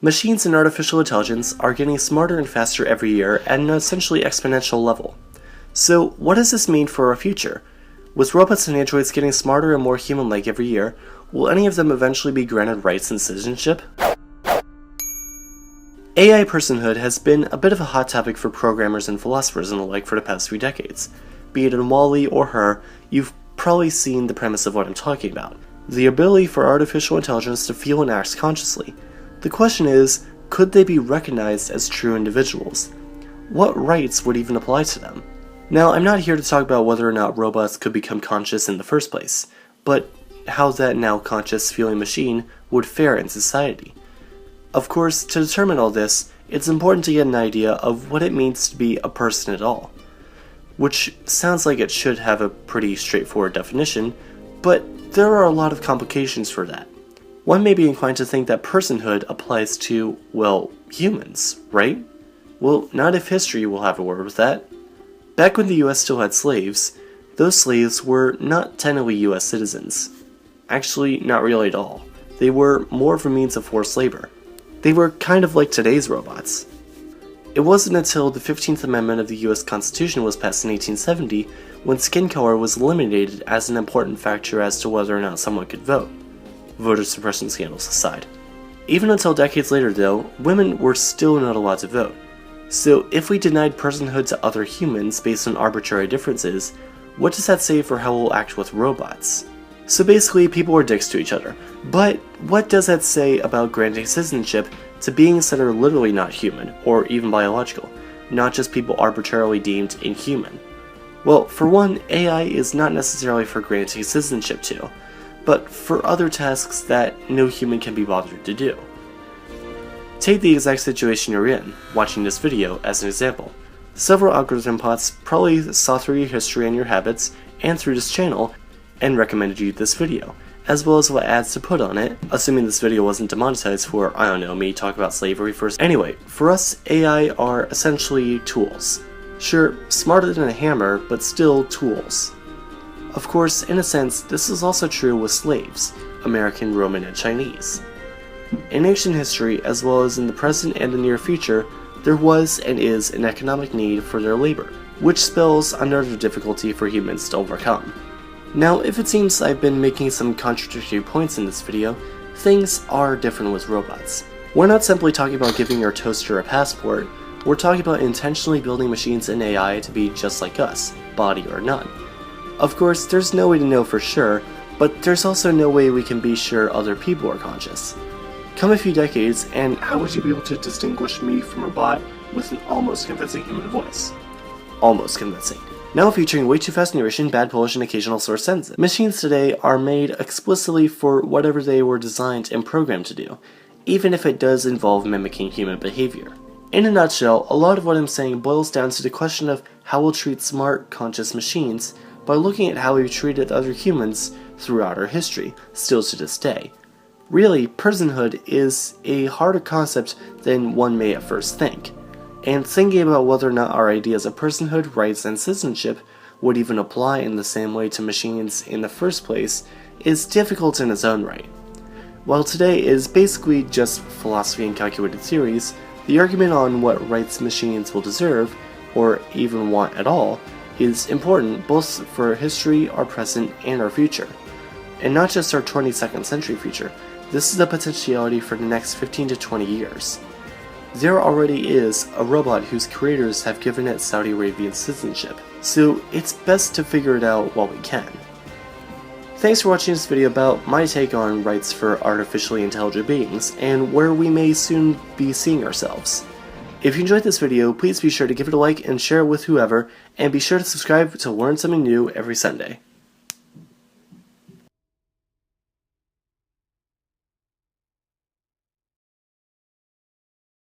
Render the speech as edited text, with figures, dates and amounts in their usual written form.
Machines and artificial intelligence are getting smarter and faster every year at an essentially exponential level. So what does this mean for our future? With robots and androids getting smarter and more human-like every year, will any of them eventually be granted rights and citizenship? AI personhood has been a bit of a hot topic for programmers and philosophers and the like for the past few decades. Be it in Wall-E or Her, you've probably seen the premise of what I'm talking about. The ability for artificial intelligence to feel and act consciously. The question is, could they be recognized as true individuals? What rights would even apply to them? Now, I'm not here to talk about whether or not robots could become conscious in the first place, but how that now conscious feeling machine would fare in society. Of course, to determine all this, it's important to get an idea of what it means to be a person at all. Which sounds like it should have a pretty straightforward definition, but there are a lot of complications for that. One may be inclined to think that personhood applies to, well, humans, right? Well, not if history will have a word with that. Back when the US still had slaves, those slaves were not technically US citizens. Actually, not really at all. They were more of a means of forced labor. They were kind of like today's robots. It wasn't until the 15th Amendment of the US Constitution was passed in 1870 when skin color was eliminated as an important factor as to whether or not someone could vote. Voter suppression scandals aside. Even until decades later though, women were still not allowed to vote. So if we denied personhood to other humans based on arbitrary differences, what does that say for how we'll act with robots? So basically, people are dicks to each other. But what does that say about granting citizenship to beings that are literally not human, or even biological, not just people arbitrarily deemed inhuman? Well, for one, AI is not necessarily for granting citizenship to, but for other tasks that no human can be bothered to do. Take the exact situation you're in, watching this video, as an example. Several algorithm bots probably saw through your history and your habits, and through this channel, and recommended you this video, as well as what ads to put on it, assuming this video wasn't demonetized for, I don't know, me talk about slavery first. Anyway, for us, AI are essentially tools. Sure, smarter than a hammer, but still tools. Of course, in a sense, this is also true with slaves, American, Roman, and Chinese. In ancient history, as well as in the present and the near future, there was and is an economic need for their labor, which spells another difficulty for humans to overcome. Now, if it seems I've been making some contradictory points in this video, things are different with robots. We're not simply talking about giving your toaster a passport, we're talking about intentionally building machines and AI to be just like us, body or none. Of course, there's no way to know for sure, but there's also no way we can be sure other people are conscious. Come a few decades, and how would you be able to distinguish me from a bot with an almost convincing human voice? Almost convincing. Now featuring way too fast narration, bad Polish, and occasional source sentences. Machines today are made explicitly for whatever they were designed and programmed to do, even if it does involve mimicking human behavior. In a nutshell, a lot of what I'm saying boils down to the question of how we'll treat smart, conscious machines by looking at how we've treated other humans throughout our history, still to this day. Really, personhood is a harder concept than one may at first think. And thinking about whether or not our ideas of personhood, rights, and citizenship would even apply in the same way to machines in the first place is difficult in its own right. While today is basically just philosophy and calculated theories, the argument on what rights machines will deserve, or even want at all, is important both for history, our present, and our future. And not just our 22nd century future, this is the potentiality for the next 15 to 20 years. There already is a robot whose creators have given it Saudi Arabian citizenship, so it's best to figure it out while we can. Thanks for watching this video about my take on rights for artificially intelligent beings, and where we may soon be seeing ourselves. If you enjoyed this video, please be sure to give it a like and share it with whoever, and be sure to subscribe to learn something new every Sunday.